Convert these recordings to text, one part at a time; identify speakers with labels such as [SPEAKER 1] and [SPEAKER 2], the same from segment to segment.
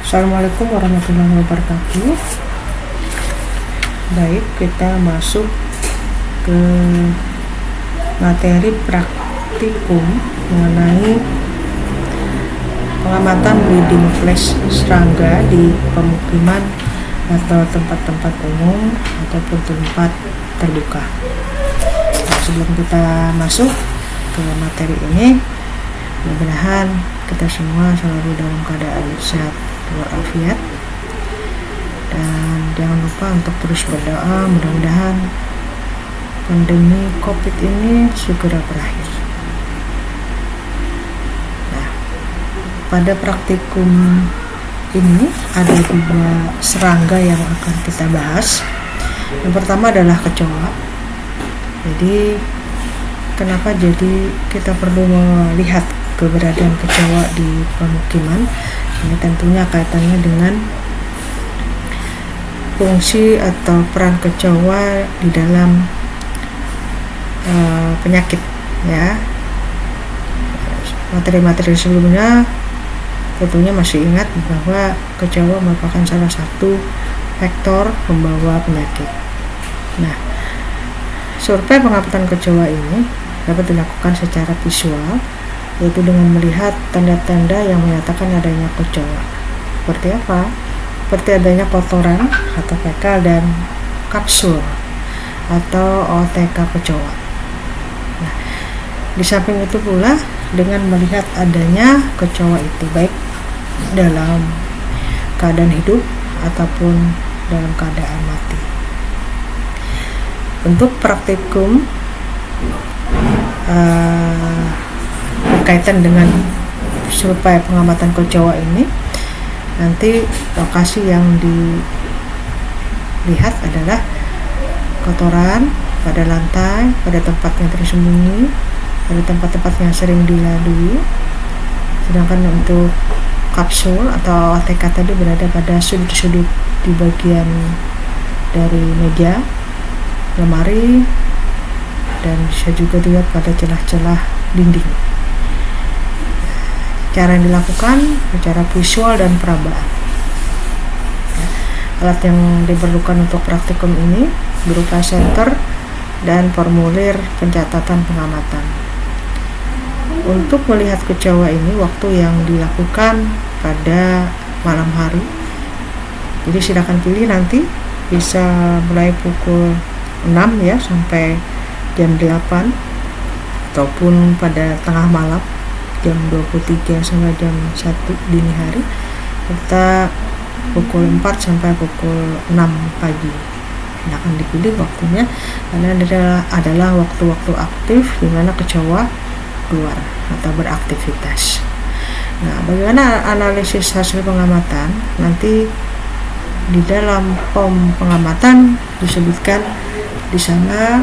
[SPEAKER 1] Assalamualaikum warahmatullahi wabarakatuh. Baik, kita masuk ke materi praktikum mengenai pengamatan breeding place serangga di pemukiman atau tempat-tempat umum ataupun tempat terbuka. Nah, sebelum kita masuk ke materi ini, mudah-mudahan kita semua selalu dalam keadaan sehat walafiat, dan jangan lupa untuk terus berdoa, mudah-mudahan pandemi COVID ini segera berakhir. Nah, pada praktikum ini ada 2 serangga yang akan kita bahas. Yang pertama adalah kecoa. Jadi kenapa kita perlu melihat keberadaan kecoa di pemukiman? Ini tentunya kaitannya dengan fungsi atau peran kecoa di dalam penyakit, ya. Materi-materi sebelumnya tentunya masih ingat bahwa kecoa merupakan salah satu faktor pembawa penyakit. Nah, survei pengamatan kecoa ini dapat dilakukan secara visual, yaitu dengan melihat tanda-tanda yang menyatakan adanya kecoa. Seperti apa? Seperti adanya kotoran atau fekal dan kapsul atau OTK kecoa. Nah, di samping itu pula dengan melihat adanya kecoa itu baik dalam keadaan hidup ataupun dalam keadaan mati. Untuk praktikum berkaitan dengan survei pengamatan kecoa ini, nanti lokasi yang dilihat adalah kotoran pada lantai, pada tempat yang tersembunyi, pada tempat-tempat yang sering dilalui. Sedangkan untuk kapsul atau OTK tadi berada pada sudut-sudut di bagian dari meja, lemari, dan bisa juga dilihat pada celah-celah dinding. Cara yang dilakukan secara visual dan perabaan. Alat yang diperlukan untuk praktikum ini berupa senter dan formulir pencatatan pengamatan. Untuk melihat kecoa ini, waktu yang dilakukan pada malam hari. Jadi silakan pilih nanti, bisa mulai pukul 6 ya sampai jam 8, ataupun pada tengah malam jam 23 sampai jam 1 dini hari, serta pukul 4 sampai pukul 6 pagi. Akan dipilih waktunya karena adalah waktu-waktu aktif di mana kecoa keluar atau beraktivitas. Nah, bagaimana analisis hasil pengamatan? Nanti di dalam form pengamatan disebutkan di sana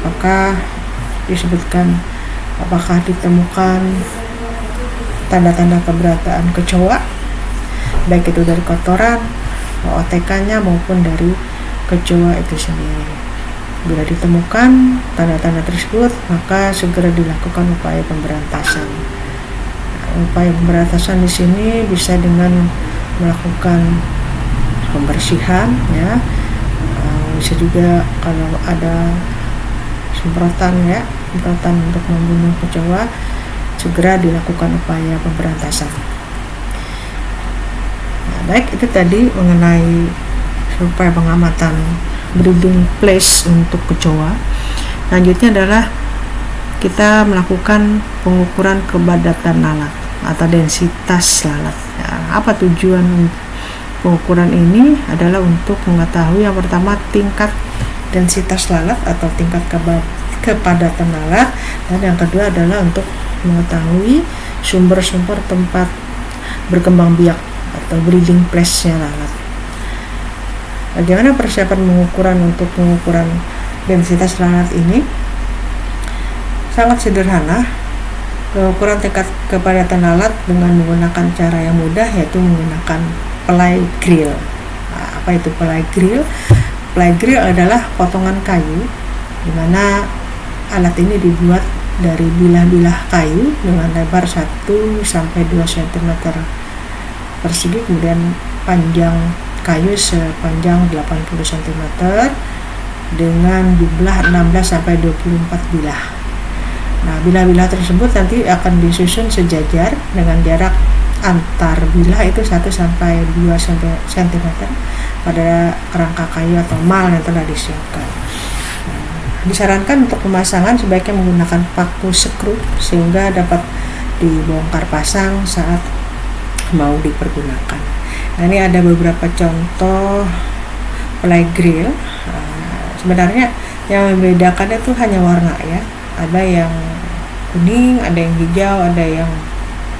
[SPEAKER 1] apakah ditemukan tanda-tanda keberadaan kecoa, baik itu dari kotoran, OTK-nya maupun dari kecoa itu sendiri. Bila ditemukan tanda-tanda tersebut, maka segera dilakukan upaya pemberantasan. Upaya pemberantasan di sini bisa dengan melakukan pembersihan, ya. Bisa juga kalau ada semprotan untuk membunuh kecoa, segera dilakukan upaya pemberantasan. Nah, baik, itu tadi mengenai survei pengamatan breeding place untuk kecoa. Selanjutnya adalah kita melakukan pengukuran kepadatan lalat atau densitas lalat. Nah, apa tujuan pengukuran ini? Adalah untuk mengetahui yang pertama tingkat densitas lalat atau tingkat kepadatan lalat, dan yang kedua adalah untuk mengetahui sumber-sumber tempat berkembang biak atau breeding place-nya lalat. Bagaimana persiapan untuk pengukuran densitas lalat ini? Sangat sederhana. Pengukuran tingkat kepadatan lalat dengan menggunakan cara yang mudah, yaitu menggunakan pelai grill. Nah, apa itu pelai grill? Pelai grill adalah potongan kayu di mana alat ini dibuat dari bilah-bilah kayu dengan lebar 1 sampai 2 cm persegi, kemudian panjang kayu sepanjang 80 cm dengan jumlah 16 sampai 24 bilah. Nah, bilah-bilah tersebut nanti akan disusun sejajar dengan jarak antar bilah itu 1 sampai 2 cm pada kerangka kayu atau mal yang telah disiapkan. Disarankan untuk pemasangan sebaiknya menggunakan paku skrup sehingga dapat dibongkar pasang saat mau dipergunakan. Nah, ini ada beberapa contoh play grill. Sebenarnya yang membedakan itu hanya warna ya. Ada yang kuning, ada yang hijau, ada yang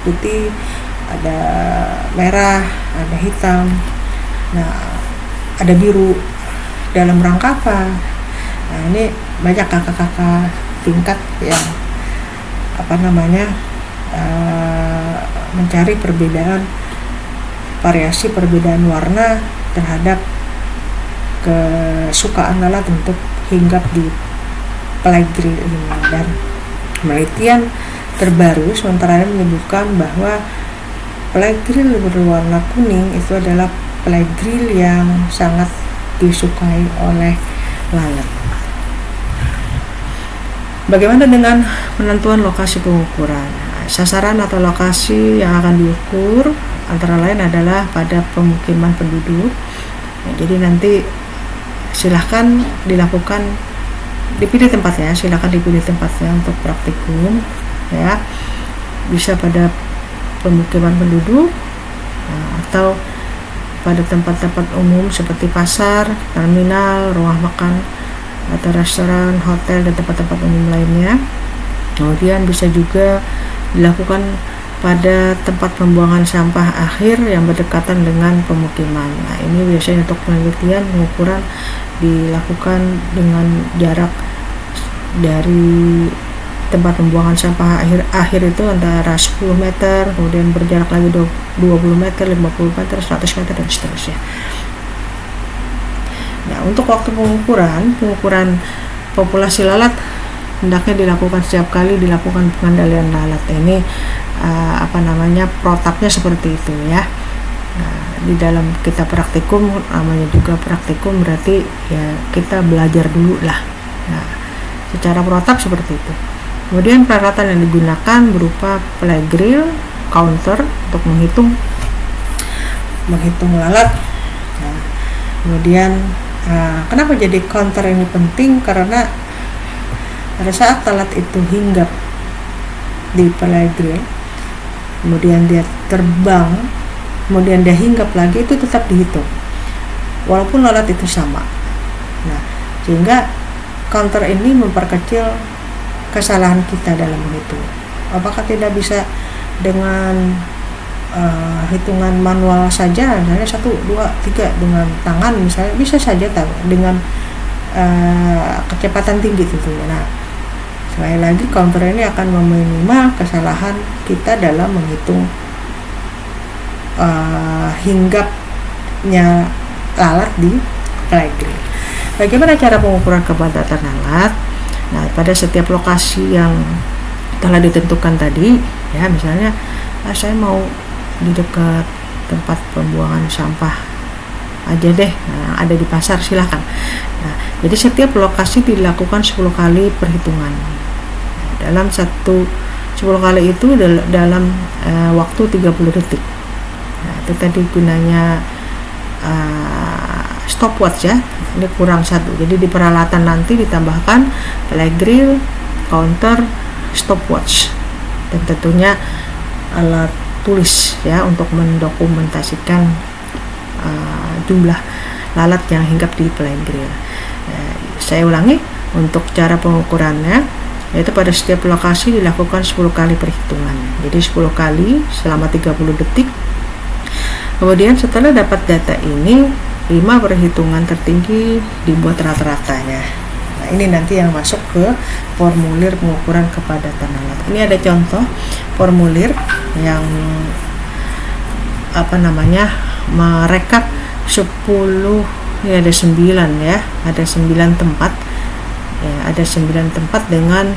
[SPEAKER 1] putih, ada merah, ada hitam. Nah, ada biru. Dalam rangka apa? Nah, ini banyak kakak-kakak tingkat yang mencari variasi perbedaan warna terhadap kesukaan lalat untuk hinggap di play grill ini. Dan penelitian terbaru sementara ini menyebutkan bahwa play grill berwarna kuning itu adalah play grill yang sangat disukai oleh lalat. Bagaimana dengan penentuan lokasi pengukuran? Sasaran atau lokasi yang akan diukur antara lain adalah pada pemukiman penduduk. Jadi nanti silahkan dipilih tempatnya untuk praktikum ya. Bisa pada pemukiman penduduk atau pada tempat-tempat umum seperti pasar, terminal, rumah makan atau restoran, hotel, dan tempat-tempat umum lainnya. Kemudian bisa juga dilakukan pada tempat pembuangan sampah akhir yang berdekatan dengan pemukiman. Nah, ini biasanya untuk penelitian pengukuran dilakukan dengan jarak dari tempat pembuangan sampah akhir itu antara 10 meter, kemudian berjarak lagi 20 meter, 50 meter, 100 meter, dan seterusnya. Nah, untuk waktu pengukuran populasi lalat hendaknya dilakukan setiap kali dilakukan pengendalian lalat. Ini protapnya seperti itu ya. Nah, di dalam kita praktikum, namanya juga praktikum, berarti ya kita belajar dulu lah. Nah, secara protap seperti itu. Kemudian peralatan yang digunakan berupa play grill, counter untuk menghitung lalat. Nah, kemudian kenapa jadi counter ini penting? Karena pada saat lalat itu hinggap di play grill, kemudian dia terbang, kemudian dia hinggap lagi, itu tetap dihitung walaupun lalat itu sama. Nah, sehingga counter ini memperkecil kesalahan kita dalam menghitung. Apakah tidak bisa dengan hitungan manual saja, misalnya 1, 2, 3 dengan tangan misalnya, bisa saja dengan kecepatan tinggi tentunya. Nah, sekali lagi counter ini akan meminimal kesalahan kita dalam menghitung hinggapnya lalat di play grill. Bagaimana cara pengukuran kepadatan lalat? Nah, pada setiap lokasi yang telah ditentukan tadi ya, misalnya saya mau di dekat tempat pembuangan sampah aja deh, ada di pasar, silakan. Nah, jadi setiap lokasi dilakukan 10 kali perhitungan. Dalam 10 kali itu dalam waktu 30 detik. Nah, itu tadi gunanya stopwatch ya. Ini kurang 1. Jadi di peralatan nanti ditambahkan play grill, counter, stopwatch, dan tentunya alat tulis ya untuk mendokumentasikan jumlah lalat yang hinggap di play grill. Saya ulangi, untuk cara pengukurannya yaitu pada setiap lokasi dilakukan 10 kali perhitungan. Jadi 10 kali selama 30 detik. Kemudian setelah dapat data ini, 5 perhitungan tertinggi dibuat rata-ratanya. Nah, ini nanti yang masuk ke formulir pengukuran kepadatan lalat. Ini ada contoh formulir yang merekap 10, ini ada 9 ya, ada 9 tempat ya, ada 9 tempat dengan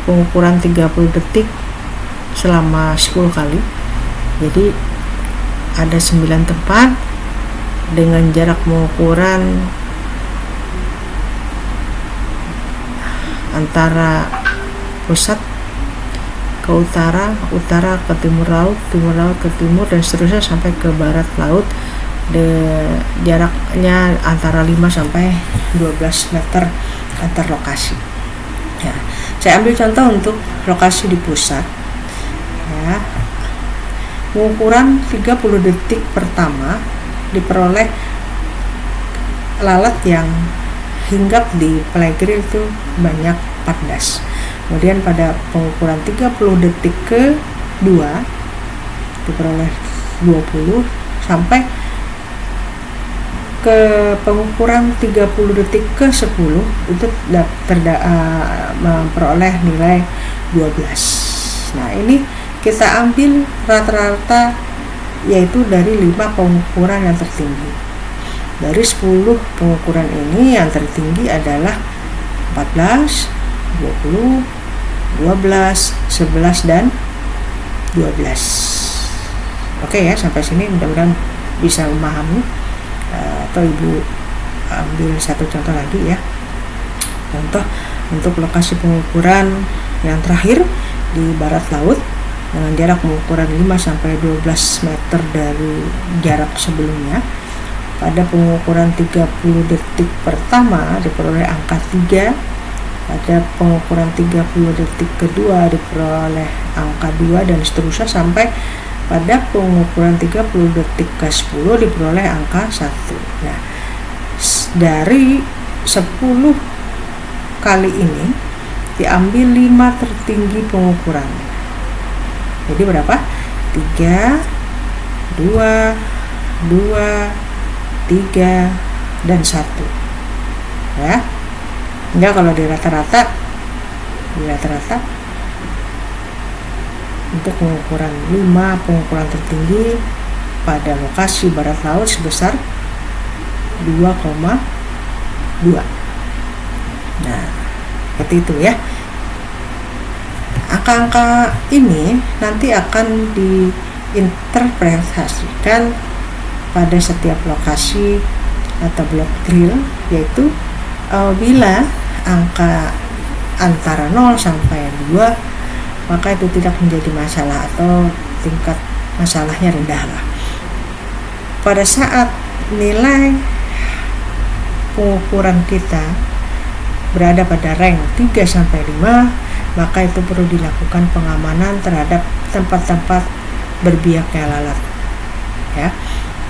[SPEAKER 1] pengukuran 30 detik selama 10 kali. Jadi ada 9 tempat dengan jarak pengukuran antara pusat ke utara, utara ke timur laut ke timur, dan seterusnya sampai ke barat laut. Jaraknya antara 5 sampai 12 meter antar lokasi. Ya, saya ambil contoh untuk lokasi di pusat. Ya, pengukuran 30 detik pertama diperoleh lalat yang hinggap di play grill itu banyak 14. Kemudian pada pengukuran 30 detik kedua diperoleh 20, sampai ke pengukuran 30 detik ke 10 itu memperoleh nilai 12. Nah, ini kita ambil rata-rata yaitu dari 5 pengukuran yang tertinggi. Dari 10 pengukuran ini yang tertinggi adalah 14, 20, 12, 11, dan 12. Oke ya, sampai sini mudah-mudahan bisa memahami. Atau Ibu ambil satu contoh lagi ya. Contoh untuk lokasi pengukuran yang terakhir di barat laut dengan jarak pengukuran 5 sampai 12 meter dari jarak sebelumnya. Pada pengukuran 30 detik pertama diperoleh angka 3. Pada pengukuran 30 detik kedua diperoleh angka 2, dan seterusnya sampai pada pengukuran 30 detik ke 10 diperoleh angka 1. Nah, dari 10 kali ini diambil 5 tertinggi pengukuran. Jadi berapa? 3, 2, 3, dan 1. Ya. Enggak, kalau di rata-rata untuk pengukuran 5 pengukuran tertinggi pada lokasi barat laut sebesar 2,2. Nah, seperti itu ya. Angka-angka ini nanti akan diinterpretasikan pada setiap lokasi atau blok grill, yaitu bila angka antara 0 sampai 2, maka itu tidak menjadi masalah atau tingkat masalahnya rendah lah. Pada saat nilai pengukuran kita berada pada rank 3 sampai 5, maka itu perlu dilakukan pengamanan terhadap tempat-tempat berbiaknya lalat. Ya.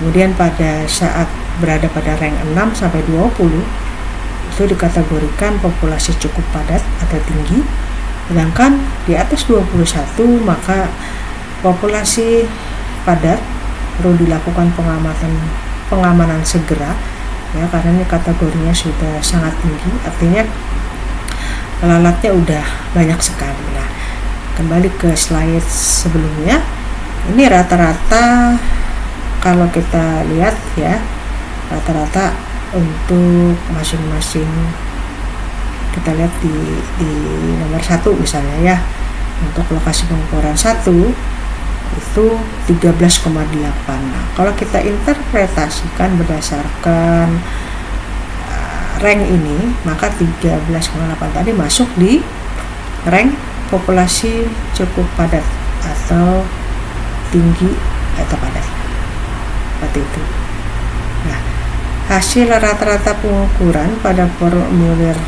[SPEAKER 1] Kemudian pada saat berada pada rank 6 sampai 20 itu dikategorikan populasi cukup padat atau tinggi. Sedangkan di atas 21 maka populasi padat perlu dilakukan pengamanan segera ya, karena ini kategorinya sudah sangat tinggi, artinya lalatnya udah banyak sekali. Nah, kembali ke slide sebelumnya, ini rata-rata kalau kita lihat ya, rata-rata untuk masing-masing, kita lihat di nomor 1 misalnya ya, untuk lokasi pengukuran 1 itu 13,8. Nah, kalau kita interpretasikan berdasarkan rank ini, maka 13,8 tadi masuk di rank populasi cukup padat atau tinggi atau padat, seperti itu. Nah, hasil rata-rata pengukuran pada formulir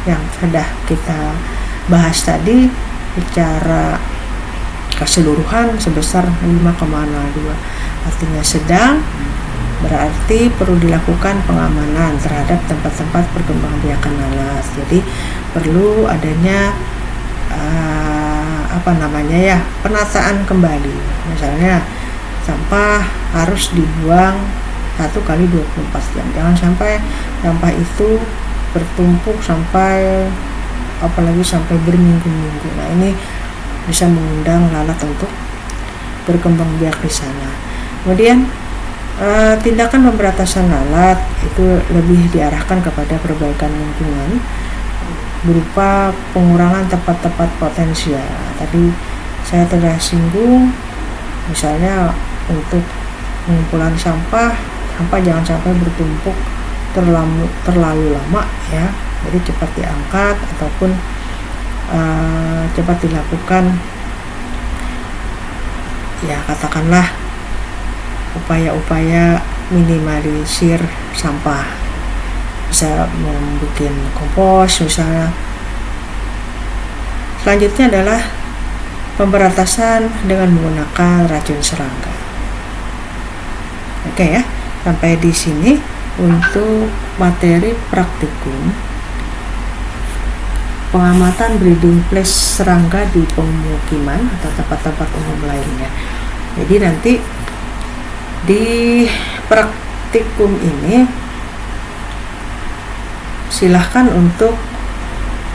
[SPEAKER 1] yang sudah kita bahas tadi secara keseluruhan sebesar 5,02, artinya sedang, berarti perlu dilakukan pengamanan terhadap tempat-tempat perkembangbiakan lalat. Jadi perlu adanya penataan kembali. Misalnya sampah harus dibuang 1 kali 24 jam. Jangan sampai sampah itu bertumpuk sampai berminggu-minggu. Nah, ini bisa mengundang lalat untuk berkembang biak di sana. Kemudian tindakan pemberantasan lalat itu lebih diarahkan kepada perbaikan lingkungan berupa pengurangan tempat-tempat potensial. Tadi saya telah singgung, misalnya untuk pengumpulan sampah jangan sampai bertumpuk terlalu lama ya. Jadi cepat diangkat ataupun cepat dilakukan ya, katakanlah upaya-upaya minimalisir sampah, bisa membuat kompos misalnya. Selanjutnya adalah pemberantasan dengan menggunakan racun serangga. Oke ya, sampai di sini untuk materi praktikum pengamatan breeding place serangga di pemukiman atau tempat-tempat umum lainnya. Jadi nanti di praktikum ini silahkan untuk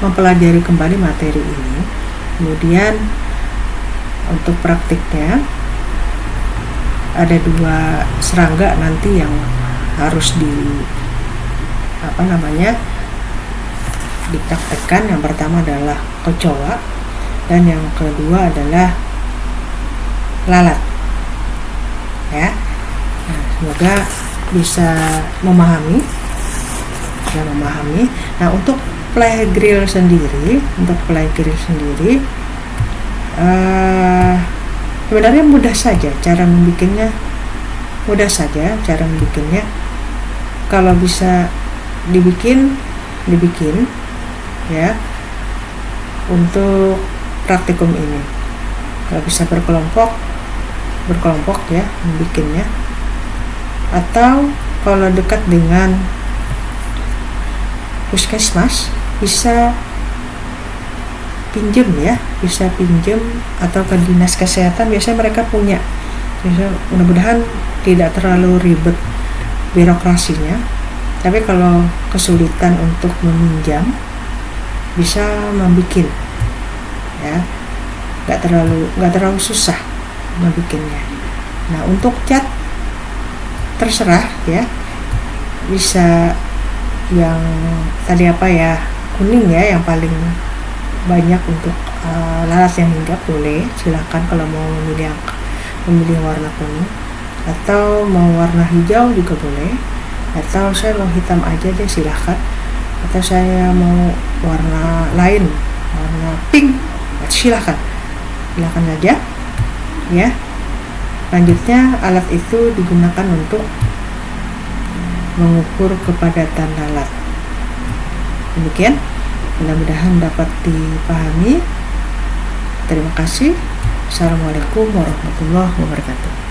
[SPEAKER 1] mempelajari kembali materi ini. Kemudian untuk praktiknya ada 2 serangga nanti yang harus dipraktekkan. Yang pertama adalah kecoa dan yang kedua adalah lalat ya. Nah, semoga bisa memahami. Nah, untuk play grill sendiri sebenarnya mudah saja cara membikinnya. Kalau bisa dibikin ya untuk praktikum ini. Kalau bisa berkelompok ya membikinnya, atau kalau dekat dengan puskesmas bisa pinjem atau ke dinas kesehatan, biasanya mereka punya. Mudah-mudahan tidak terlalu ribet birokrasinya, tapi kalau kesulitan untuk meminjam bisa membikin ya, nggak terlalu susah membikinnya. Nah, untuk cat terserah ya, bisa yang tadi kuning ya, yang paling banyak untuk lalat yang hinggap, boleh silakan kalau mau memilih warna kuning, atau mau warna hijau juga boleh, atau saya mau hitam aja deh silahkan, atau saya mau warna lain, warna pink, silahkan aja ya. Selanjutnya alat itu digunakan untuk mengukur kepadatan lalat. Demikian, mudah-mudahan dapat dipahami. Terima kasih. Assalamualaikum warahmatullahi wabarakatuh.